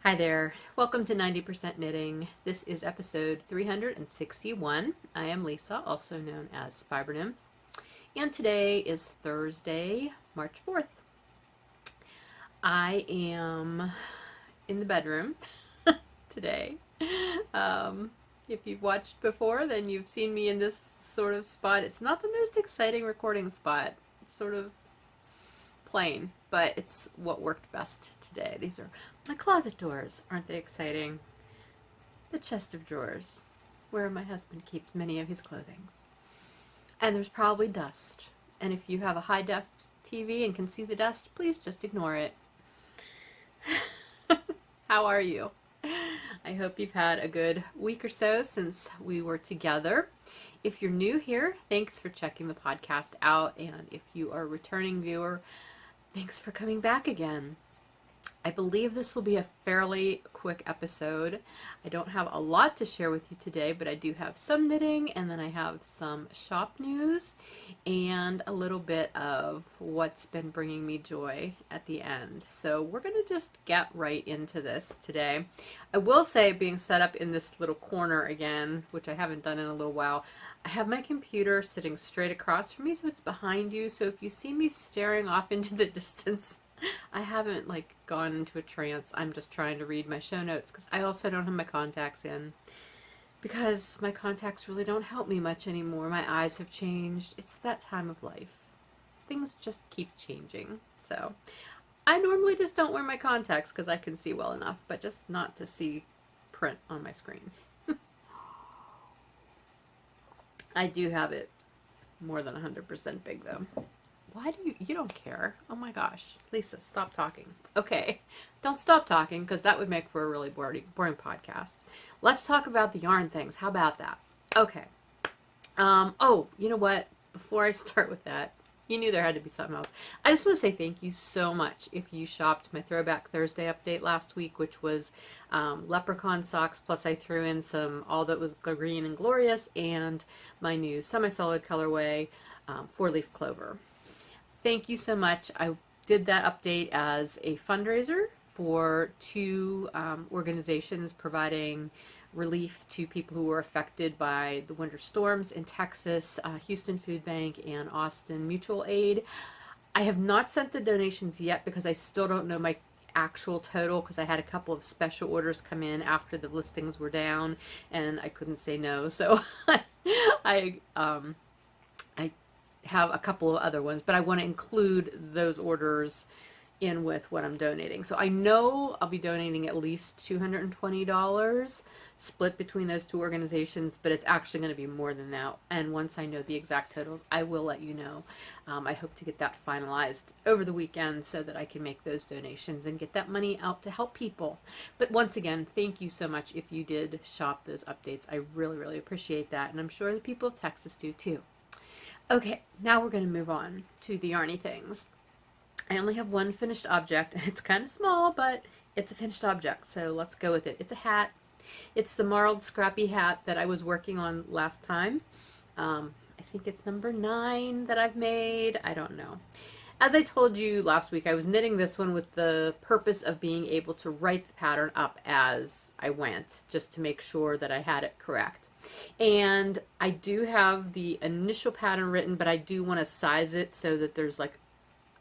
Hi there. Welcome to 90% Knitting. This is episode 361. I am Lisa, also known as Fiber Nymph, and today is Thursday, March 4th. I am in the bedroom today. If you've watched before, then you've seen me in this sort of spot. It's not the most exciting recording spot. It's sort of plain, but it's what worked best today. These are my closet doors. Aren't they exciting? The chest of drawers, where my husband keeps many of his clothing. And there's probably dust. And if you have a high def TV and can see the dust, please just ignore it. How are you? I hope you've had a good week or so since we were together. If you're new here, thanks for checking the podcast out. And if you are a returning viewer, thanks for coming back again. I believe this will be a fairly quick episode. I don't have a lot to share with you today, but I do have some knitting, and then I have some shop news and a little bit of what's been bringing me joy at the end. So we're going to just get right into this today. I will say, being set up in this little corner again, which I haven't done in a little while, I have my computer sitting straight across from me, so it's behind you. So if you see me staring off into the distance, I haven't gone into a trance. I'm just trying to read my show notes because I also don't have my contacts in, because my contacts really don't help me much anymore. My eyes have changed. It's that time of life. Things just keep changing. So I normally just don't wear my contacts because I can see well enough, but just not to see print on my screen. I do have it more than 100% big though. Why do you don't care? Oh my gosh. Lisa, stop talking. Okay, don't stop talking because that would make for a really boring podcast. Let's talk about the yarn things. How about that? Okay. Oh, you know what? Before I start with that, you knew there had to be something else. I just want to say thank you so much if you shopped my Throwback Thursday update last week, which was leprechaun socks, plus I threw in some All That Was Green and Glorious and my new semi-solid colorway, 4-leaf clover. Thank you so much. I did that update as a fundraiser for two organizations providing relief to people who were affected by the winter storms in Texas, Houston Food Bank and Austin Mutual Aid. I have not sent the donations yet because I still don't know my actual total, because I had a couple of special orders come in after the listings were down and I couldn't say no. So I have a couple of other ones, but I want to include those orders in with what I'm donating. So I know I'll be donating at least $220 split between those two organizations, but it's actually going to be more than that. And once I know the exact totals, I will let you know. I hope to get that finalized over the weekend so that I can make those donations and get that money out to help people. But once again, thank you so much if you did shop those updates. I really, really appreciate that. And I'm sure the people of Texas do too. Okay, now we're going to move on to the yarny things. I only have one finished object, and it's kind of small, but it's a finished object, so let's go with it. It's a hat. It's the Marled Scrappy Hat that I was working on last time. I think it's number 9 that I've made. I don't know. As I told you last week, I was knitting this one with the purpose of being able to write the pattern up as I went, just to make sure that I had it correct. And I do have the initial pattern written, but I do want to size it so that there's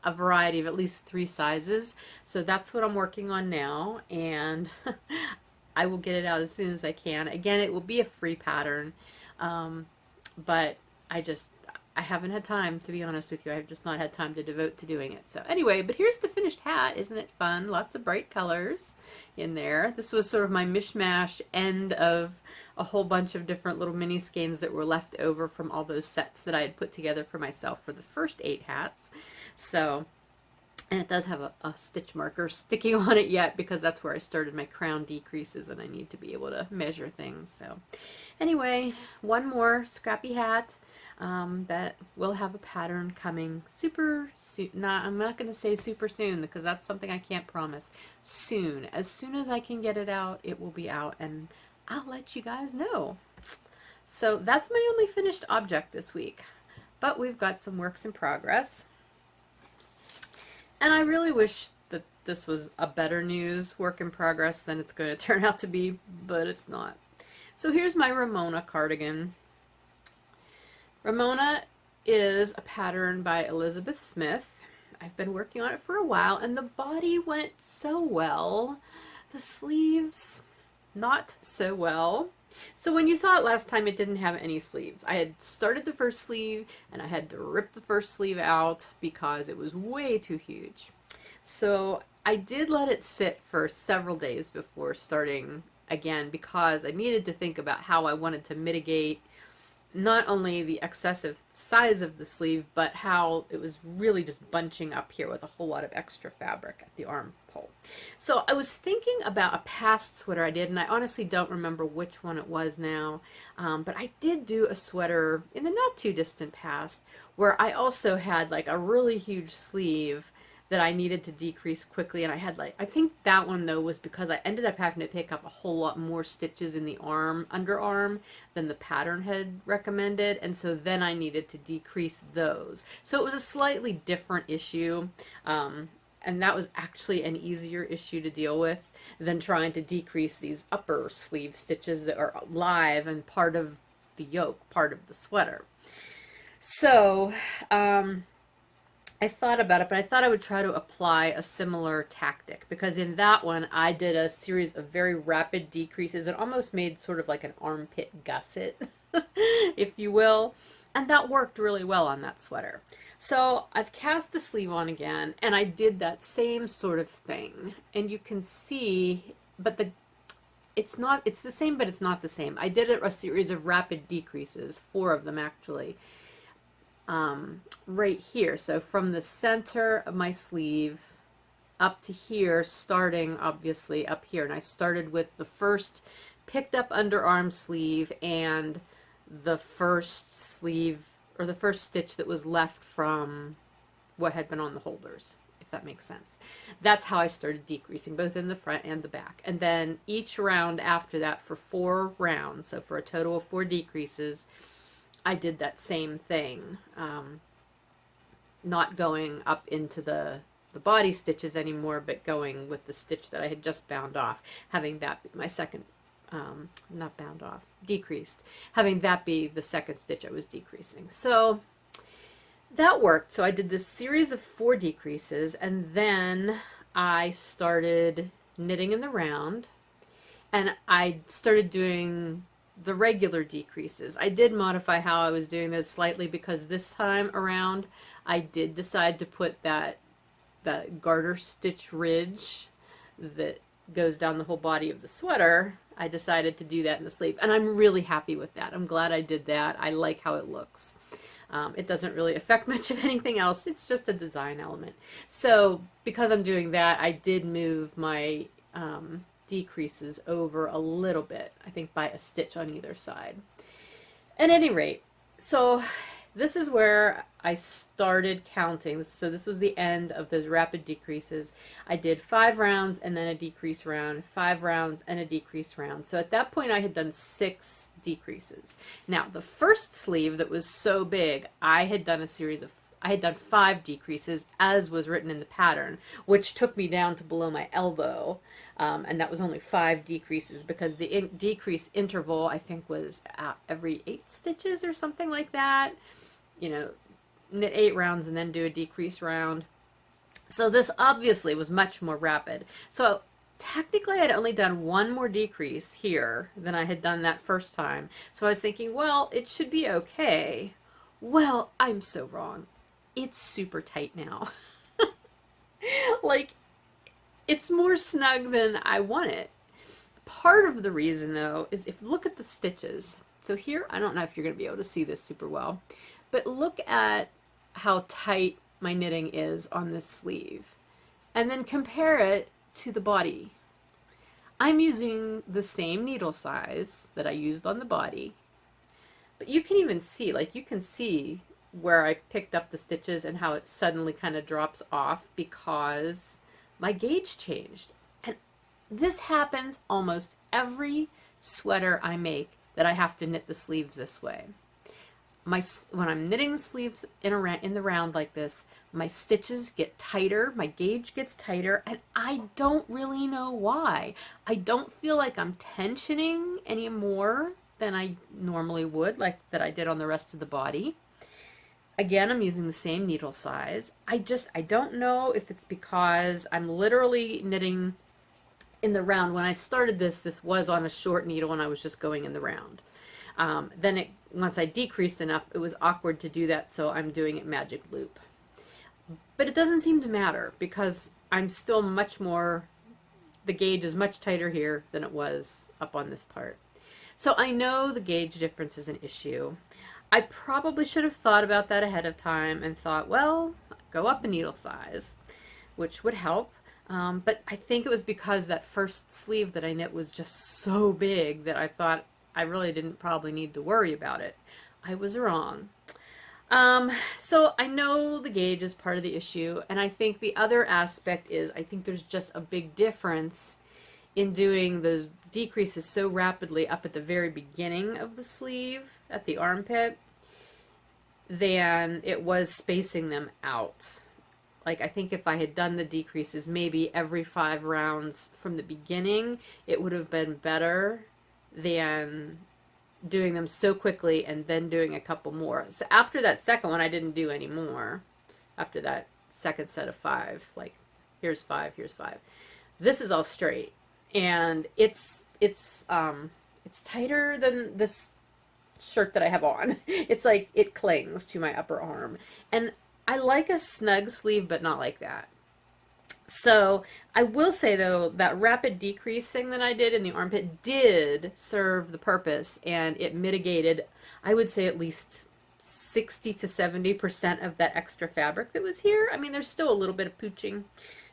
a variety of at least 3 sizes. So that's what I'm working on now, and I will get it out as soon as I can. Again, it will be a free pattern, but I haven't had time, to be honest with you. I've just not had time to devote to doing it. So anyway, but here's the finished hat. Isn't it fun? Lots of bright colors in there. This was sort of my mishmash end of a whole bunch of different little mini skeins that were left over from all those sets that I had put together for myself for the first 8 hats. So, and it does have a stitch marker sticking on it yet, because that's where I started my crown decreases and I need to be able to measure things. So anyway, one more scrappy hat. That will have a pattern coming super soon. I'm not going to say super soon because that's something I can't promise. Soon. As soon as I can get it out, it will be out, and I'll let you guys know. So that's my only finished object this week. But we've got some works in progress. And I really wish that this was a better news work in progress than it's going to turn out to be, but it's not. So here's my Ramona cardigan. Ramona is a pattern by Elizabeth Smith. I've been working on it for a while, and the body went so well. The sleeves, not so well. So when you saw it last time, it didn't have any sleeves. I had started the first sleeve, and I had to rip the first sleeve out because it was way too huge. So I did let it sit for several days before starting again, because I needed to think about how I wanted to mitigate not only the excessive size of the sleeve, but how it was really just bunching up here with a whole lot of extra fabric at the armhole. So I was thinking about a past sweater I did, and I honestly don't remember which one it was now, but I did do a sweater in the not too distant past where I also had like a really huge sleeve that I needed to decrease quickly, and I had like, I think that one though was because I ended up having to pick up a whole lot more stitches in the underarm than the pattern had recommended, and so then I needed to decrease those. So it was a slightly different issue, and that was actually an easier issue to deal with than trying to decrease these upper sleeve stitches that are live and part of the yoke, part of the sweater. So, I thought about it, but I thought I would try to apply a similar tactic, because in that one I did a series of very rapid decreases. It almost made sort of like an armpit gusset, if you will, and that worked really well on that sweater. So I've cast the sleeve on again, and I did that same sort of thing, and you can see, but it's the same, but it's not the same. I did a series of rapid decreases, 4 of them actually, right here. So from the center of my sleeve up to here, starting obviously up here. And I started with the first picked up underarm sleeve and the first sleeve, or the first stitch that was left from what had been on the holders, if that makes sense. That's how I started decreasing, both in the front and the back. And then each round after that for 4 rounds, so for a total of 4 decreases, I did that same thing, not going up into the body stitches anymore, but going with the stitch that I had just bound off, having that be my second, not bound off, decreased, having that be the second stitch I was decreasing. So that worked. So I did this series of 4 decreases, and then I started knitting in the round, and I started doing the regular decreases. I did modify how I was doing those slightly, because this time around I did decide to put that garter stitch ridge that goes down the whole body of the sweater. I decided to do that in the sleeve, and I'm really happy with that. I'm glad I did that. I like how it looks. It doesn't really affect much of anything else. It's just a design element. So because I'm doing that, I did move my decreases over a little bit, I think by a stitch on either side. At any rate, so this is where I started counting. So this was the end of those rapid decreases. I did 5 rounds and then a decrease round, 5 rounds and a decrease round. So at that point I had done 6 decreases. Now the first sleeve that was so big, I had done 5 decreases, as was written in the pattern, which took me down to below my elbow. And that was only 5 decreases, because the decrease interval, I think, was every 8 stitches or something like that. You know, knit 8 rounds and then do a decrease round. So this obviously was much more rapid. So technically I had only done 1 more decrease here than I had done that first time. So I was thinking, well, it should be okay. Well, I'm so wrong. It's super tight now. Like, it's more snug than I want it. Part of the reason, though, is if you look at the stitches. So here, I don't know if you're going to be able to see this super well, but look at how tight my knitting is on this sleeve. And then compare it to the body. I'm using the same needle size that I used on the body, but you can even see, like, you can see where I picked up the stitches and how it suddenly kind of drops off because my gauge changed. And this happens almost every sweater I make that I have to knit the sleeves this way. when I'm knitting the sleeves in the round like this, my stitches get tighter, my gauge gets tighter, and I don't really know why. I don't feel like I'm tensioning any more than I normally would, like that I did on the rest of the body. Again, I'm using the same needle size. I don't know if it's because I'm literally knitting in the round. When I started this was on a short needle and I was just going in the round. Then once I decreased enough, it was awkward to do that, so I'm doing it magic loop. But it doesn't seem to matter because I'm still the gauge is much tighter here than it was up on this part. So I know the gauge difference is an issue. I probably should have thought about that ahead of time and thought, well, go up a needle size, which would help. But I think it was because that first sleeve that I knit was just so big that I thought I really didn't probably need to worry about it. I was wrong. So I know the gauge is part of the issue, and I think the other aspect is I think there's just a big difference in doing those decreases so rapidly up at the very beginning of the sleeve at the armpit than it was spacing them out. Like, I think if I had done the decreases maybe every 5 rounds from the beginning, it would have been better than doing them so quickly and then doing a couple more. So after that second one, I didn't do any more. After that second set of 5, like, here's 5, here's 5. This is all straight, and it's tighter than this shirt that I have on. It's like it clings to my upper arm, and I like a snug sleeve, but not like that. So I will say, though, that rapid decrease thing that I did in the armpit did serve the purpose, and it mitigated, I would say, at least 60 to 70% of that extra fabric that was here. I mean, there's still a little bit of pooching,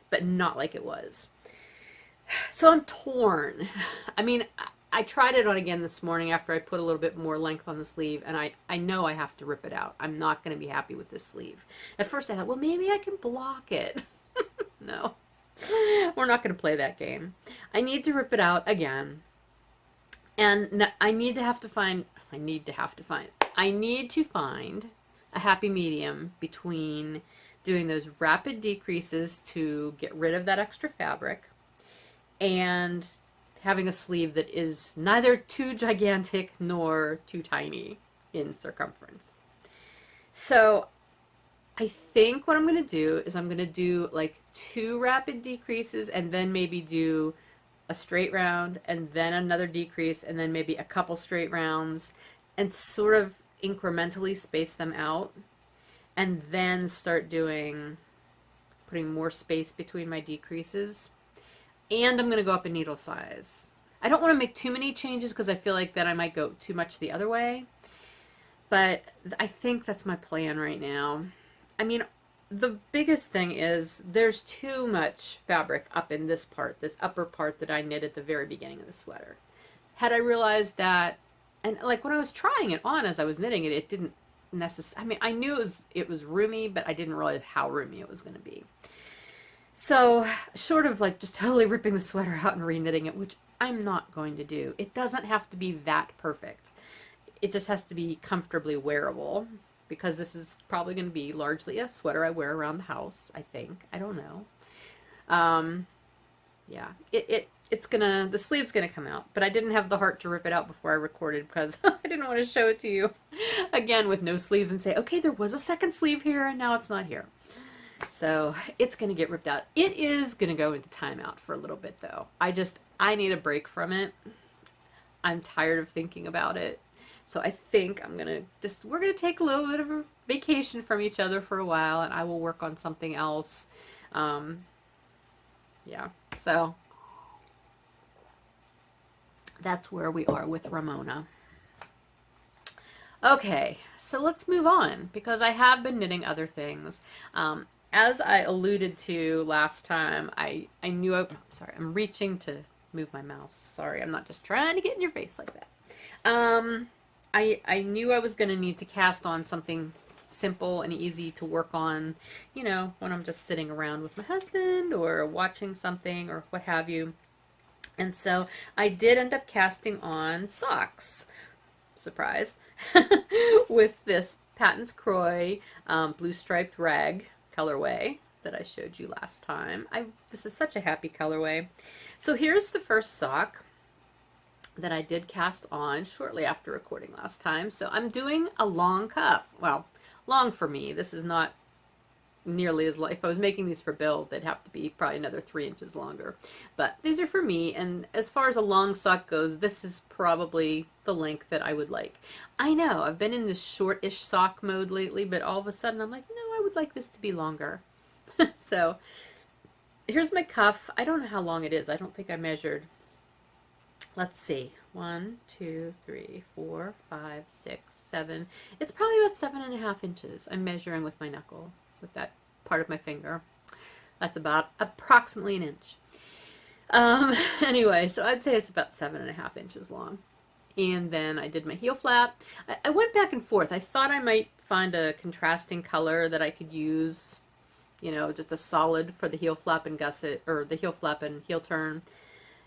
but not like it was. So I'm torn. I mean, I tried it on again this morning after I put a little bit more length on the sleeve, and I know I have to rip it out. I'm not going to be happy with this sleeve. At first I thought, well, maybe I can block it. No, we're not going to play that game. I need to rip it out again. And I need to find a happy medium between doing those rapid decreases to get rid of that extra fabric and having a sleeve that is neither too gigantic nor too tiny in circumference. So I think what I'm going to do is I'm going to do like 2 rapid decreases and then maybe do a straight round and then another decrease and then maybe a couple straight rounds and sort of incrementally space them out, and then start putting more space between my decreases. And I'm going to go up a needle size. I don't want to make too many changes because I feel like then I might go too much the other way. But I think that's my plan right now. I mean, the biggest thing is there's too much fabric up in this part, this upper part that I knit at the very beginning of the sweater. Had I realized that, and like when I was trying it on as I was knitting it, it didn't necessarily, I mean, I knew it was roomy, but I didn't realize how roomy it was going to be. So short of like just totally ripping the sweater out and re-knitting it, which I'm not going to do, it doesn't have to be that perfect. It just has to be comfortably wearable, because this is probably going to be largely a sweater I wear around the house, I think. I don't know. Yeah, the sleeve's gonna come out, but I didn't have the heart to rip it out before I recorded because I didn't want to show it to you again with no sleeves and say, okay, there was a second sleeve here and now it's not here. So it's gonna get ripped out. It is gonna go into timeout for a little bit though. I need a break from it. I'm tired of thinking about it. So I think we're gonna take a little bit of a vacation from each other for a while, and I will work on something else. Yeah, so that's where we are with Ramona. Okay, so let's move on because I have been knitting other things. As I alluded to last time, I knew I'm reaching to move my mouse. Sorry, I'm not just trying to get in your face like that. I knew I was going to need to cast on something simple and easy to work on, you know, when I'm just sitting around with my husband or watching something or what have you. And so I did end up casting on socks. surprise, with this Patons Kroy blue striped rag colorway that I showed you last time. This is such a happy colorway. So here's the first sock that I did cast on shortly after recording last time. So I'm doing a long cuff. Well, long for me. This is not nearly as long. If I was making these for Bill, they'd have to be probably another 3 inches longer. But these are for me, and as far as a long sock goes, this is probably the length that I would like. I know, I've been in this short-ish sock mode lately, but all of a sudden I'm like, no, I would like this to be longer. So here's my cuff. I don't know how long it is. I don't think I measured. Let's see. 1, 2, 3, 4, 5, 6, 7. It's probably about 7.5 inches. I'm measuring with my knuckle, with that part of my finger. That's about approximately an inch. Anyway, so I'd say it's about 7.5 inches long. And then I did my heel flap. I went back and forth. I thought I might find a contrasting color that I could use, you know, just a solid for the heel flap and gusset, or the heel flap and heel turn.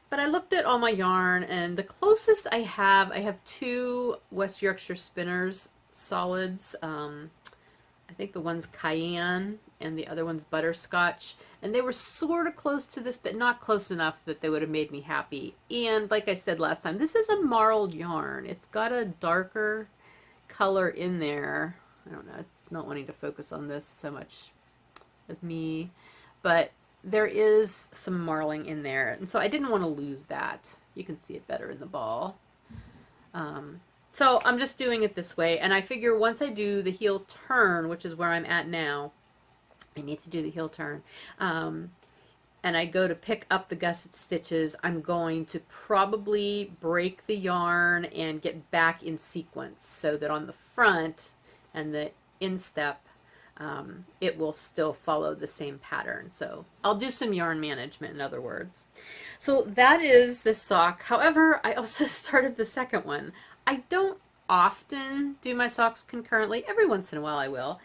But I looked at all my yarn, and the closest I have 2 West Yorkshire Spinners solids. I think the one's Cayenne and the other one's Butterscotch. And they were sort of close to this, but not close enough that they would have made me happy. And like I said last time, this is a marled yarn. It's got a darker color in there. I don't know, it's not wanting to focus on this so much as me. But there is some marling in there, and so I didn't want to lose that. You can see it better in the ball. So I'm just doing it this way, and I figure once I do the heel turn, which is where I'm at now, I need to do the heel turn, and I go to pick up the gusset stitches, I'm going to probably break the yarn and get back in sequence so that on the front and the instep, it will still follow the same pattern. So I'll do some yarn management, in other words. So that is the sock. However, I also started the second one. I don't often do my socks concurrently. Every once in a while I will.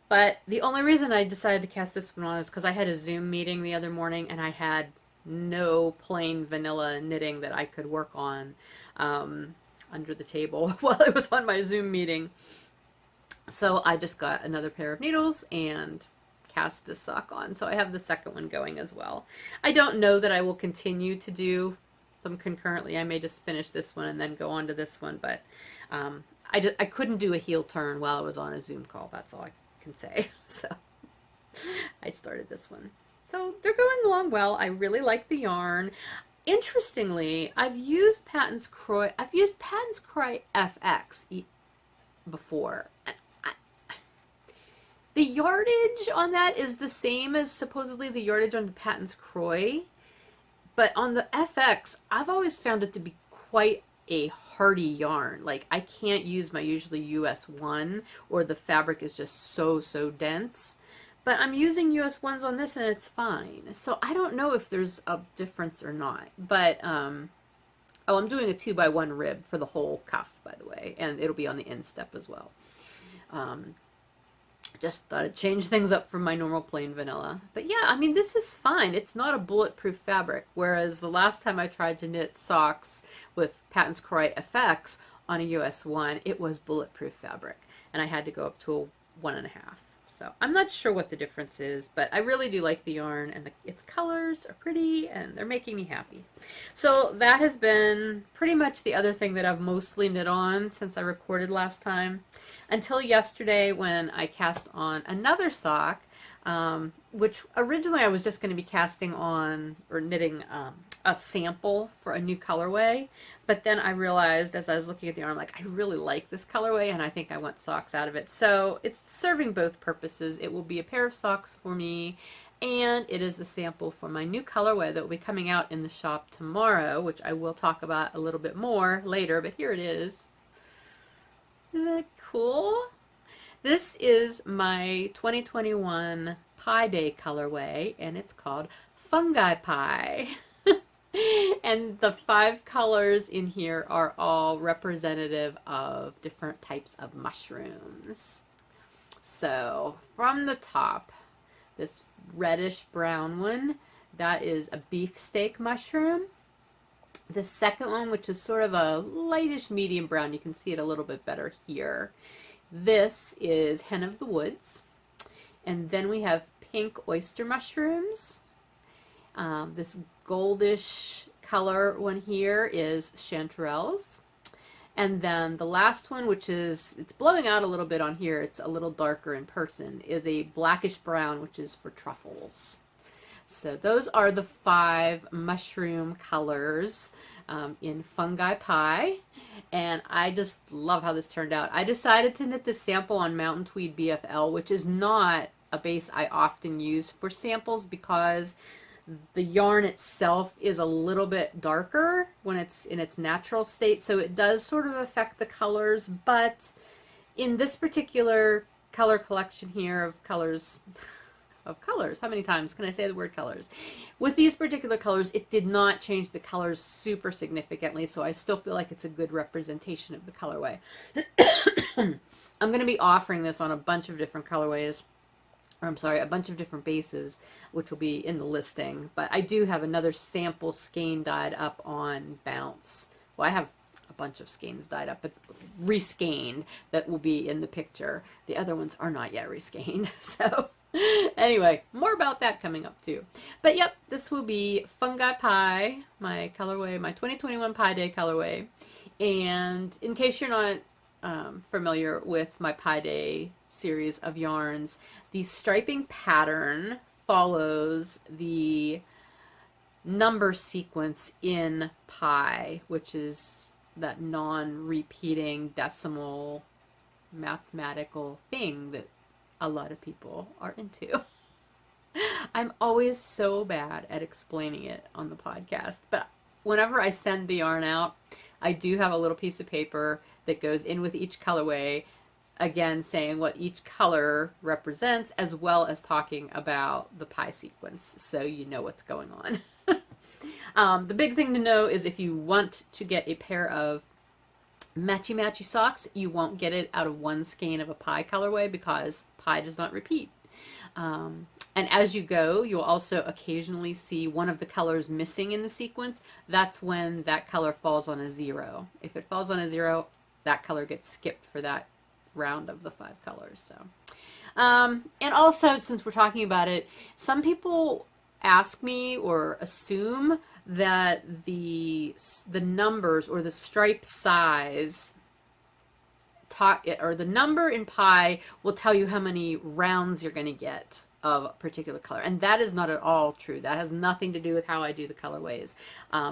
But the only reason I decided to cast this one on is because I had a Zoom meeting the other morning and I had no plain vanilla knitting that I could work on under the table while I was on my Zoom meeting. So I just got another pair of needles and cast this sock on. So I have the second one going as well. I don't know that I will continue to do them concurrently. I may just finish this one and then go on to this one, but I couldn't do a heel turn while I was on a Zoom call. That's all I can say. So I started this one. So they're going along well. I really like the yarn. Interestingly, I've used Patons Kroy FX before. The yardage on that is the same as supposedly the yardage on the Patons Kroy, but on the FX, I've always found it to be quite a hardy yarn. Like, I can't use my usually US 1, or the fabric is just so dense. But I'm using US 1s on this and it's fine. So I don't know if there's a difference or not. But, oh, I'm doing a 2x1 rib for the whole cuff, by the way, and it'll be on the instep as well. Just thought I'd change things up from my normal plain vanilla. But yeah, I mean, this is fine. It's not a bulletproof fabric, whereas the last time I tried to knit socks with Patons Kroy FX on a US 1, it was bulletproof fabric, and I had to go up to a 1.5. So I'm not sure what the difference is, but I really do like the yarn, and its colors are pretty, and they're making me happy. So that has been pretty much the other thing that I've mostly knit on since I recorded last time, until yesterday when I cast on another sock, which originally I was just going to be casting on, or knitting a sample for a new colorway, but then I realized as I was looking at the yarn, like, I really like this colorway and I think I want socks out of it. So it's serving both purposes. It will be a pair of socks for me, and it is the sample for my new colorway that will be coming out in the shop tomorrow, which I will talk about a little bit more later, but here it is. Isn't it cool? This is my 2021 Pi Day colorway, and it's called Fungi Pi. And the 5 colors in here are all representative of different types of mushrooms. So from the top, this reddish brown one, that is a beefsteak mushroom. The second one, which is sort of a lightish medium brown, you can see it a little bit better here. This is Hen of the Woods. And then we have pink oyster mushrooms. This goldish color one here is chanterelles. And then the last one, which is, it's blowing out a little bit on here, it's a little darker in person, is a blackish brown, which is for truffles. So those are the 5 mushroom colors in Fungi Pi. And I just love how this turned out. I decided to knit this sample on Mountain Tweed BFL, which is not a base I often use for samples because the yarn itself is a little bit darker when it's in its natural state, so it does sort of affect the colors. But in this particular color collection here of colors, how many times can I say the word colors? With these particular colors, it did not change the colors super significantly, so I still feel like it's a good representation of the colorway. I'm going to be offering this on a bunch of different colorways. I'm sorry, a bunch of different bases, which will be in the listing. But I do have another sample skein dyed up on Bounce. Well, I have a bunch of skeins dyed up, but reskeined, that will be in the picture. The other ones are not yet reskeined. So anyway, more about that coming up too. But yep, this will be Fungi Pi, my colorway, my 2021 Pi Day colorway. And in case you're not familiar with my Pi Day series of yarns, the striping pattern follows the number sequence in Pi, which is that non-repeating decimal mathematical thing that a lot of people are into. I'm always so bad at explaining it on the podcast, but whenever I send the yarn out, I do have a little piece of paper that goes in with each colorway, again saying what each color represents, as well as talking about the Pi sequence, so you know what's going on. The big thing to know is if you want to get a pair of matchy socks, you won't get it out of one skein of a Pi colorway because Pi does not repeat. And as you go, you'll also occasionally see one of the colors missing in the sequence. That's when that color falls on a 0. If it falls on a 0, that color gets skipped for that round of the 5 colors. So, and also, since we're talking about it, some people ask me or assume that the numbers or the stripe size or the number in Pi will tell you how many rounds you're going to get of a particular color, and that is not at all true. That has nothing to do with how I do the colorways,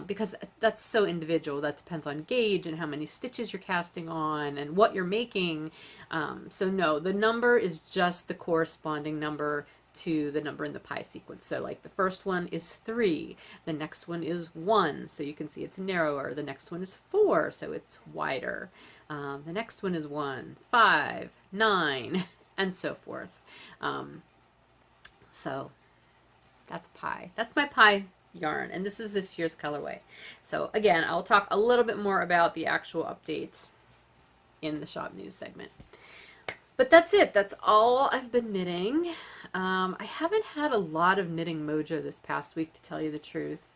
because that's so individual. That depends on gauge and how many stitches you're casting on and what you're making. So no, the number is just the corresponding number to the number in the Pi sequence. So like the first one is 3, the next one is 1, so you can see it's narrower. The next one is 4, so it's wider. The next one is 1, 5, 9, and so forth. So that's Pi. That's my Pi yarn, and this is this year's colorway. So again, I'll talk a little bit more about the actual update in the shop news segment. But that's it. That's all I've been knitting. I haven't had a lot of knitting mojo this past week, to tell you the truth.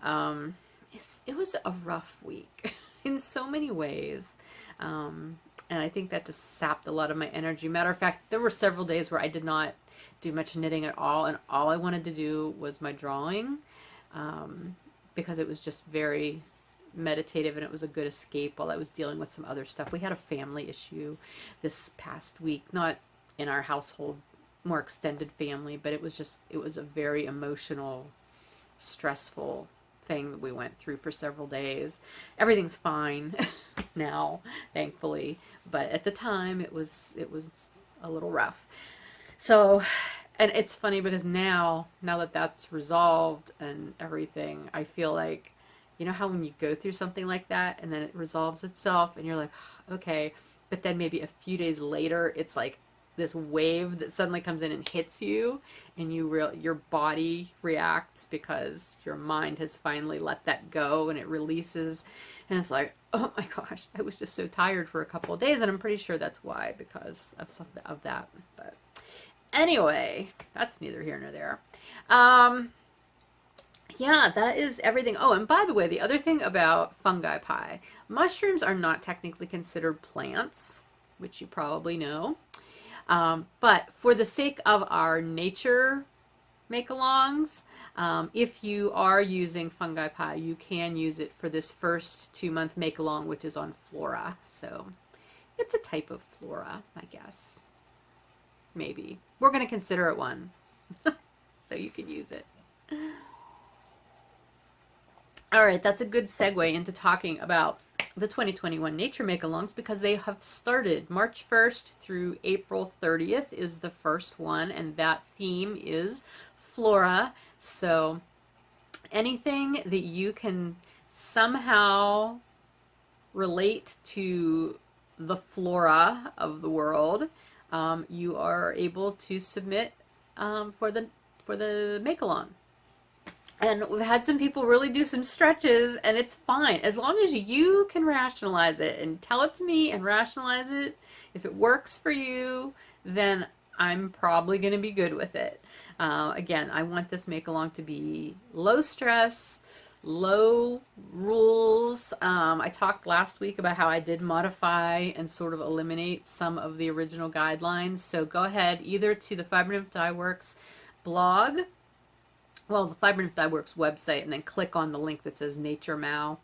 It was a rough week in so many ways. And I think that just sapped a lot of my energy. Matter of fact, there were several days where I did not do much knitting at all, and all I wanted to do was my drawing, because it was just very meditative and it was a good escape while I was dealing with some other stuff. We had a family issue this past week, not in our household, more extended family, but it was a very emotional, stressful thing that we went through for several days. Everything's fine now, thankfully, but at the time it was a little rough. So, and it's funny because now that that's resolved and everything, I feel like, you know how when you go through something like that and then it resolves itself and you're like, okay, but then maybe a few days later it's like this wave that suddenly comes in and hits you, and your body reacts because your mind has finally let that go and it releases, and it's like, oh my gosh, I was just so tired for a couple of days, and I'm pretty sure that's why, because of something of that. But anyway, that's neither here nor there. Yeah, that is everything. Oh, and by the way, the other thing about fungi pie, mushrooms are not technically considered plants, which you probably know. But for the sake of our nature make-alongs, if you are using fungi pie, you can use it for this first 2-month make-along, which is on flora. So it's a type of flora, I guess. Maybe. We're going to consider it one. So you can use it. All right, that's a good segue into talking about the 2021 Nature Make-Alongs because they have started. March 1st through April 30th is the first one, and that theme is flora. So anything that you can somehow relate to the flora of the world, you are able to submit for the make-along. And we've had some people really do some stretches, and it's fine. As long as you can rationalize it and tell it to me and rationalize it, if it works for you, then I'm probably going to be good with it. Again, I want this make-along to be low stress, low rules. I talked last week about how I did modify and sort of eliminate some of the original guidelines. So go ahead either to the Fiber Nymph Dye Works blog, well, the Fiber Nymph Dye Works website, and then click on the link that says Nature Mal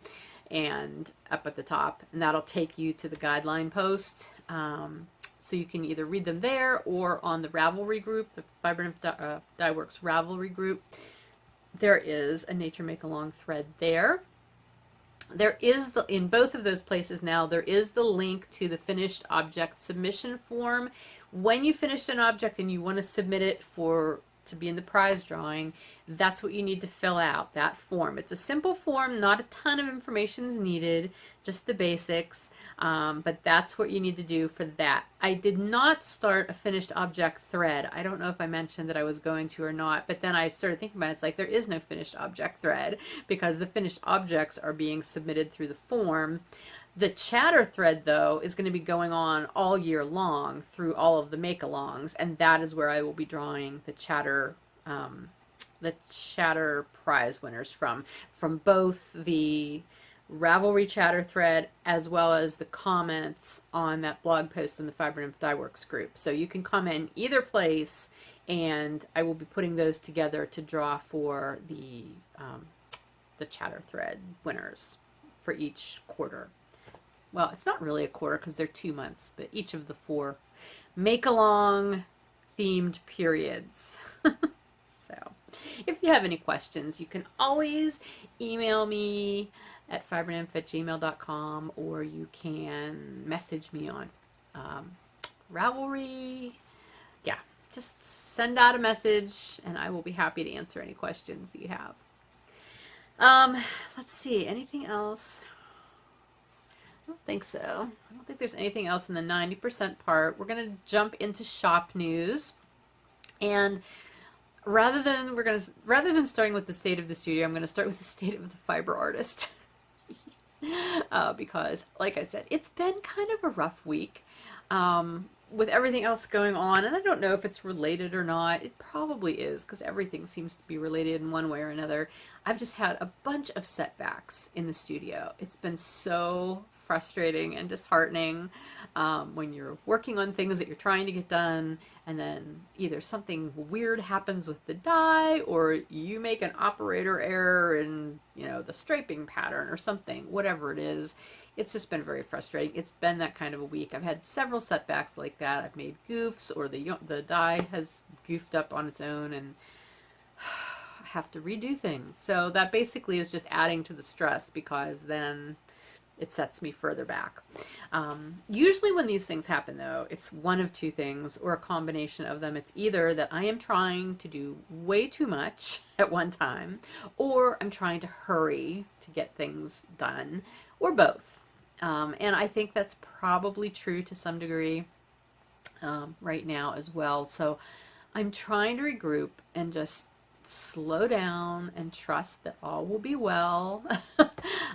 and up at the top, and that'll take you to the guideline post. So you can either read them there or on the Ravelry group, the Fiber Nymph Dye Works Ravelry group. There is a Nature Make-Along thread there. There is in both of those places now, there is the link to the finished object submission form. When you finish an object and you want to submit it to be in the prize drawing, that's what you need to fill out, that form. It's a simple form, not a ton of information is needed, just the basics, but that's what you need to do for that. I did not start a finished object thread. I don't know if I mentioned that I was going to or not, but then I started thinking about it. It's like there is no finished object thread because the finished objects are being submitted through the form. The chatter thread, though, is going to be going on all year long through all of the make-alongs, and that is where I will be drawing the chatter prize winners from both the Ravelry chatter thread as well as the comments on that blog post in the Fiber Nymph Dye Works group. So you can comment either place, and I will be putting those together to draw for the chatter thread winners for each quarter. Well, it's not really a quarter because they're 2 months, but each of the 4 make-along themed periods. So if you have any questions, you can always email me at fibernymph@gmail.com, or you can message me on Ravelry. Yeah, just send out a message and I will be happy to answer any questions you have. Let's see, anything else? I don't think so. I don't think there's anything else in the 90% part. We're going to jump into shop news. And rather than starting with the state of the studio, I'm going to start with the state of the fiber artist. Because, like I said, it's been kind of a rough week with everything else going on. And I don't know if it's related or not. It probably is because everything seems to be related in one way or another. I've just had a bunch of setbacks in the studio. It's been so frustrating and disheartening when you're working on things that you're trying to get done, and then either something weird happens with the dye, or you make an operator error in, the striping pattern or something, whatever it is. It's just been very frustrating. It's been that kind of a week. I've had several setbacks like that. I've made goofs, or the dye has goofed up on its own, and I have to redo things. So that basically is just adding to the stress, because then it sets me further back. Usually when these things happen, though, it's one of two things, or a combination of them. It's either that I am trying to do way too much at one time, or I'm trying to hurry to get things done, or both. And I think that's probably true to some degree right now as well. So I'm trying to regroup and just slow down and trust that all will be well.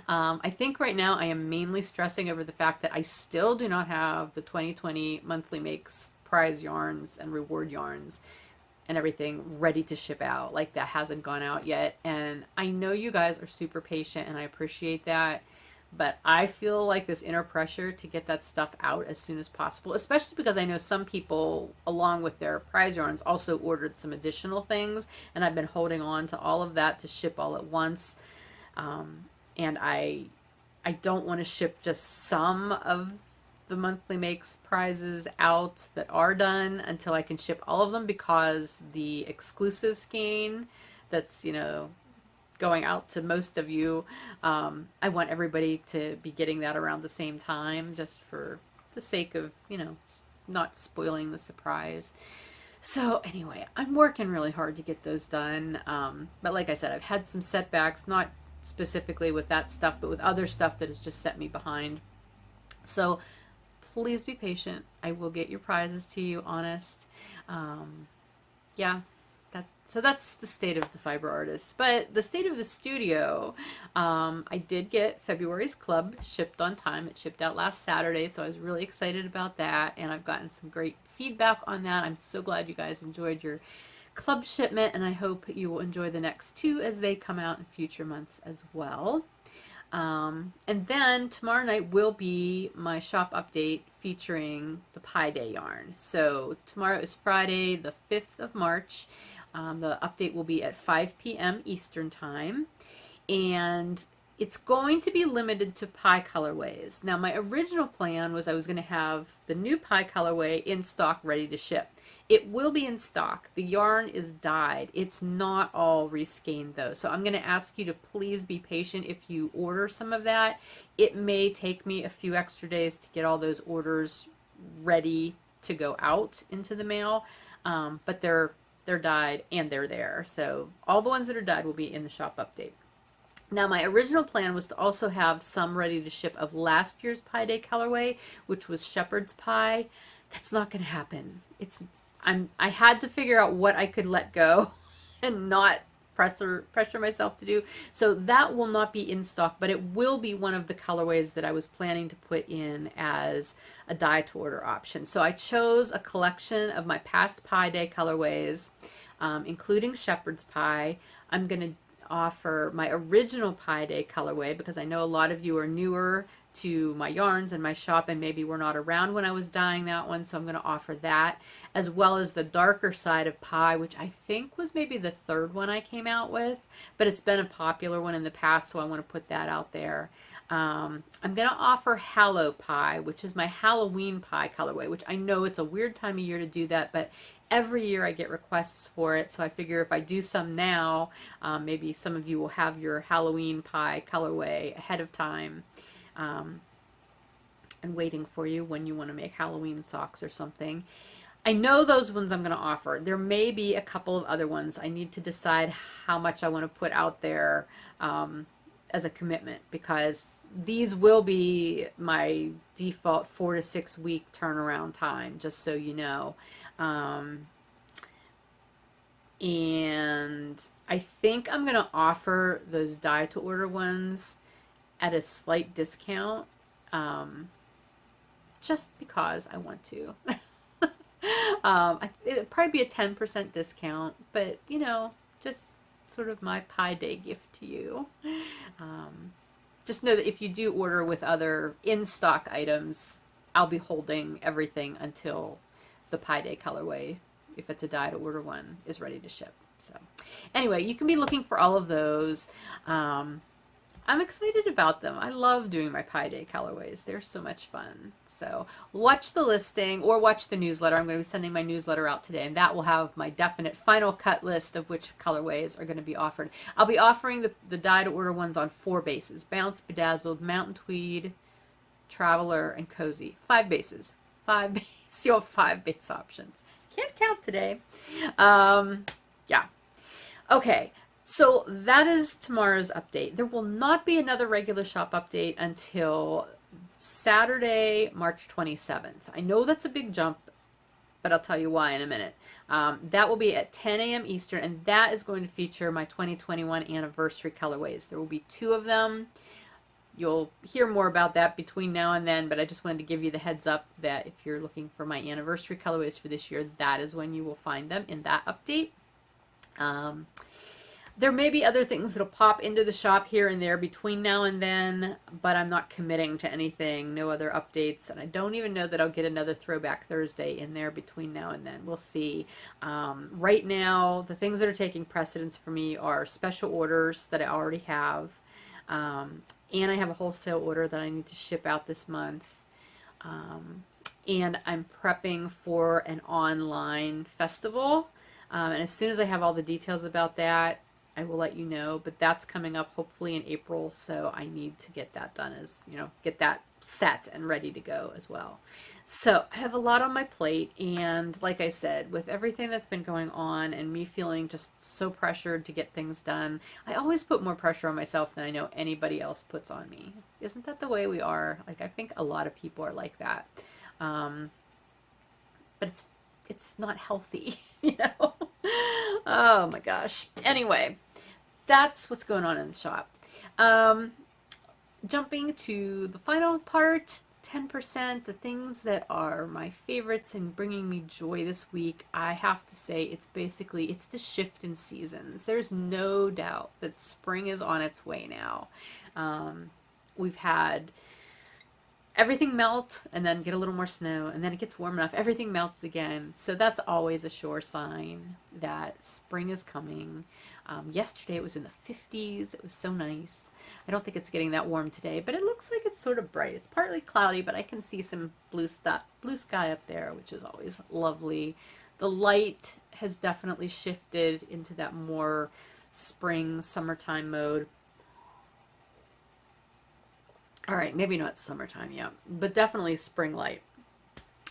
I think right now I am mainly stressing over the fact that I still do not have the 2020 monthly makes prize yarns and reward yarns and everything ready to ship out. Like, that hasn't gone out yet. And I know you guys are super patient, and I appreciate that. But I feel like this inner pressure to get that stuff out as soon as possible, especially because I know some people, along with their prize yarns, also ordered some additional things. And I've been holding on to all of that to ship all at once. And I don't want to ship just some of the monthly makes prizes out that are done until I can ship all of them, because the exclusive skein that's, you know, going out to most of you, I want everybody to be getting that around the same time, just for the sake of, you know, not spoiling the surprise. So anyway, I'm working really hard to get those done. But like I said, I've had some setbacks, not specifically with that stuff, but with other stuff that has just set me behind. So please be patient. I will get your prizes to you, honest. Yeah. So that's the state of the fiber artist. But the state of the studio, I did get February's club shipped on time. It shipped out last Saturday, so I was really excited about that, and I've gotten some great feedback on that. I'm so glad you guys enjoyed your club shipment, and I hope you will enjoy the next two as they come out in future months as well. And then tomorrow night will be my shop update featuring the Pi Day yarn. So tomorrow is Friday, the 5th of March. The update will be at 5 p.m. Eastern Time, and it's going to be limited to Pi colorways. Now, my original plan was I was going to have the new Pi colorway in stock ready to ship. It will be in stock. The yarn is dyed. It's not all reskeined though, so I'm going to ask you to please be patient if you order some of that. It may take me a few extra days to get all those orders ready to go out into the mail, but they're dyed and they're there. So all the ones that are dyed will be in the shop update. Now, my original plan was to also have some ready to ship of last year's Pi Day colorway, which was shepherd's pie. That's not going to happen. I had to figure out what I could let go and not pressure myself to do. So that will not be in stock, but it will be one of the colorways that I was planning to put in as a dye to order option. So I chose a collection of my past Pi Day colorways, including shepherd's pie. I'm going to offer my original Pi Day colorway because I know a lot of you are newer to my yarns and my shop and maybe were not around when I was dyeing that one, so I'm going to offer that, as well as the darker side of Pi, which I think was maybe the third one I came out with, but it's been a popular one in the past, so I want to put that out there. I'm going to offer Hallow Pie, which is my Halloween Pie colorway, which I know it's a weird time of year to do that, but every year I get requests for it, so I figure if I do some now, maybe some of you will have your Halloween Pie colorway ahead of time, and waiting for you when you want to make Halloween socks or something. I know those ones I'm going to offer. There may be a couple of other ones. I need to decide how much I want to put out there as a commitment, because these will be my default 4 to 6 week turnaround time, just so you know. And I think I'm going to offer those dye to order ones at a slight discount, just because I want to. It'd probably be a 10% discount, but you know, just sort of my Pi Day gift to you. Just know that if you do order with other in-stock items, I'll be holding everything until the Pi Day colorway, if it's a dye to order one, is ready to ship. So anyway, you can be looking for all of those. I'm excited about them. I love doing my Pi Day colorways. They're so much fun. So watch the listing or watch the newsletter. I'm going to be sending my newsletter out today, and that will have my definite final cut list of which colorways are going to be offered. I'll be offering the dye to order ones on 4 bases: Bounce, Bedazzled, Mountain Tweed, Traveler, and Cozy. 5 bases. 5 bases. You'll have 5 base options. Can't count today. Yeah. Okay. So that is tomorrow's update. There will not be another regular shop update until Saturday, March 27th. I know that's a big jump, but I'll tell you why in a minute. That will be at 10 a.m. Eastern, and that is going to feature my 2021 anniversary colorways. There will be 2 of them. you'll hear more about that between now and then, but I just wanted to give you the heads up that if you're looking for my anniversary colorways for this year, that is when you will find them in that update. There may be other things that'll pop into the shop here and there between now and then, but I'm not committing to anything, no other updates, and I don't even know that I'll get another Throwback Thursday in there between now and then. We'll see. Right now, the things that are taking precedence for me are special orders that I already have, and I have a wholesale order that I need to ship out this month, and I'm prepping for an online festival, and as soon as I have all the details about that, I will let you know, but that's coming up hopefully in April, so I need to get that done, as you know, get that set and ready to go as well. So I have a lot on my plate, and like I said, with everything that's been going on and me feeling just so pressured to get things done, I always put more pressure on myself than I know anybody else puts on me. Isn't that the way we are? Like, I think a lot of people are like that, but it's not healthy, you know. Oh my gosh. Anyway, that's what's going on in the shop. Jumping to the final part, 10%, the things that are my favorites and bringing me joy this week, I have to say it's the shift in seasons. There's no doubt that spring is on its way now. We've had everything melt and then get a little more snow, and then it gets warm enough, everything melts again. So that's always a sure sign that spring is coming. Yesterday it was in the 50s. It was so nice. I don't think it's getting that warm today, but it looks like it's sort of bright. It's partly cloudy, but I can see some blue sky up there, which is always lovely. The light has definitely shifted into that more spring, summertime mode. All right, maybe not summertime yet, but definitely spring light.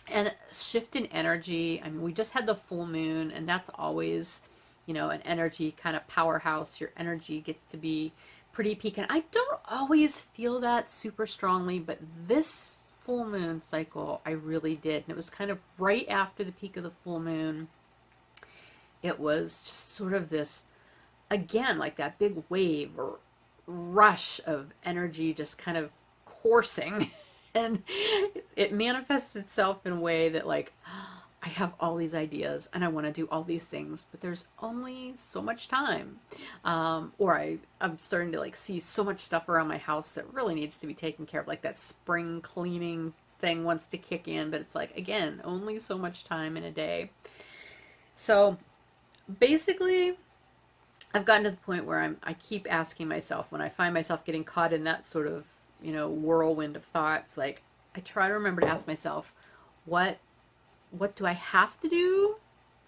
And shift in energy. I mean, we just had the full moon, and that's always, you know, an energy kind of powerhouse. Your energy gets to be pretty peak. And I don't always feel that super strongly, but this full moon cycle, I really did. And it was kind of right after the peak of the full moon. It was just sort of this, again, like that big wave or rush of energy just kind of coursing, and it manifests itself in a way that, like, I have all these ideas and I want to do all these things, but there's only so much time, or I'm starting to like see so much stuff around my house that really needs to be taken care of, like that spring cleaning thing wants to kick in, but it's like, again, only so much time in a day. So basically I've gotten to the point where I keep asking myself, when I find myself getting caught in that sort of, you know, whirlwind of thoughts, like, I try to remember to ask myself, what do I have to do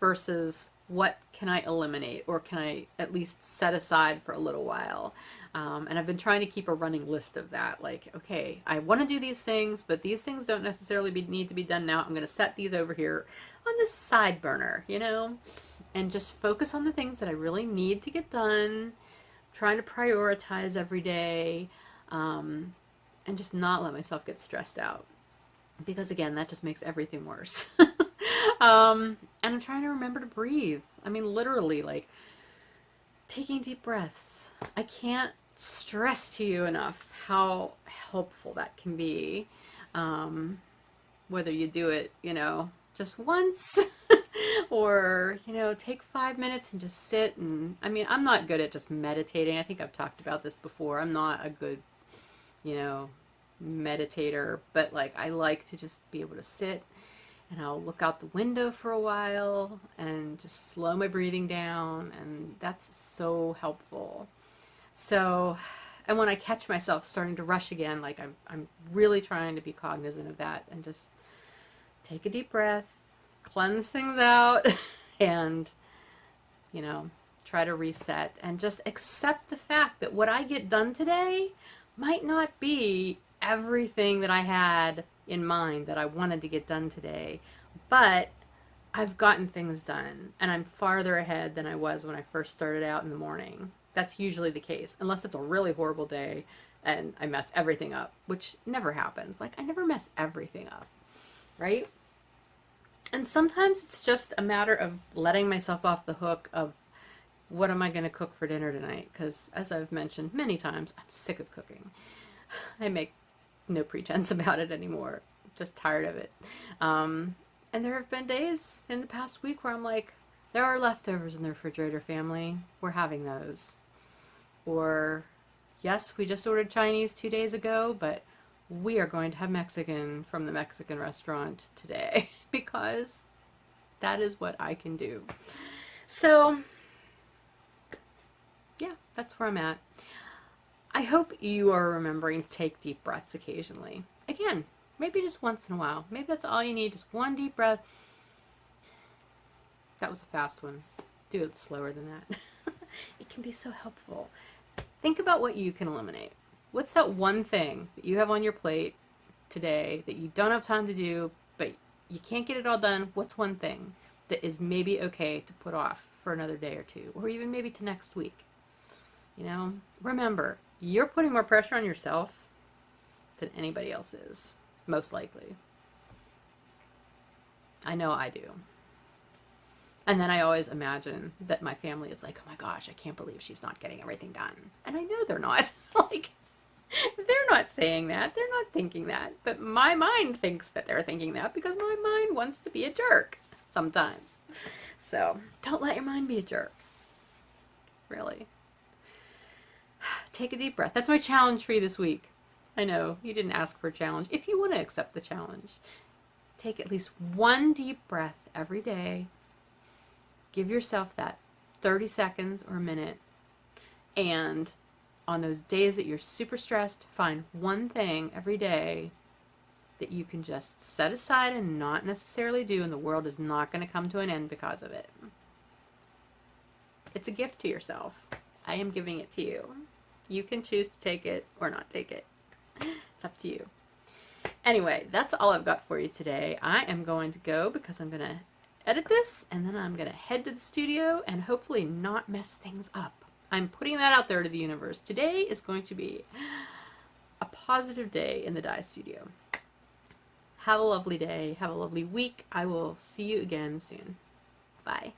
versus what can I eliminate, or can I at least set aside for a little while? And I've been trying to keep a running list of that. Like, okay, I want to do these things, but these things don't necessarily need to be done now. I'm going to set these over here on the side burner, you know, and just focus on the things that I really need to get done, trying to prioritize every day, and just not let myself get stressed out, because again, that just makes everything worse. And I'm trying to remember to breathe. I mean, literally, like, taking deep breaths. I can't stress to you enough how helpful that can be. Whether you do it, you know, just once, or, you know, take 5 minutes and just sit. And I mean, I'm not good at just meditating. I think I've talked about this before. I'm not a good, you know, meditator, but like, I like to just be able to sit, and I'll look out the window for a while and just slow my breathing down, and that's so helpful. So, and when I catch myself starting to rush again, like, I'm really trying to be cognizant of that and just take a deep breath, cleanse things out, and, you know, try to reset and just accept the fact that what I get done today might not be everything that I had in mind that I wanted to get done today, but I've gotten things done, and I'm farther ahead than I was when I first started out in the morning. That's usually the case, unless it's a really horrible day and I mess everything up, which never happens. Like, I never mess everything up, right? And sometimes it's just a matter of letting myself off the hook of, what am I going to cook for dinner tonight? Because, as I've mentioned many times, I'm sick of cooking. I make no pretense about it anymore. Just tired of it. And there have been days in the past week where I'm like, there are leftovers in the refrigerator, family. We're having those. Or, yes, we just ordered Chinese 2 days ago, but we are going to have Mexican from the Mexican restaurant today because that is what I can do. So, yeah, that's where I'm at. I hope you are remembering to take deep breaths occasionally. Again, maybe just once in a while. Maybe that's all you need, just one deep breath. That was a fast one. Do it slower than that. It can be so helpful. Think about what you can eliminate. What's that one thing that you have on your plate today that you don't have time to do, but you can't get it all done? What's one thing that is maybe okay to put off for another day or two, or even maybe to next week? You know, remember, you're putting more pressure on yourself than anybody else is, most likely. I know I do. And then I always imagine that my family is like, oh my gosh, I can't believe she's not getting everything done. And I know they're not. Like, they're not saying that. They're not thinking that. But my mind thinks that they're thinking that because my mind wants to be a jerk sometimes. So don't let your mind be a jerk. Really. Take a deep breath. That's my challenge for you this week. I know you didn't ask for a challenge. If you want to accept the challenge, take at least one deep breath every day. Give yourself that 30 seconds or a minute. And on those days that you're super stressed, find one thing every day that you can just set aside and not necessarily do, and the world is not going to come to an end because of it. It's a gift to yourself. I am giving it to you. You can choose to take it or not take it. It's up to you. Anyway, that's all I've got for you today. I am going to go because I'm going to edit this, and then I'm going to head to the studio and hopefully not mess things up. I'm putting that out there to the universe. Today is going to be a positive day in the dye studio. Have a lovely day. Have a lovely week. I will see you again soon. Bye.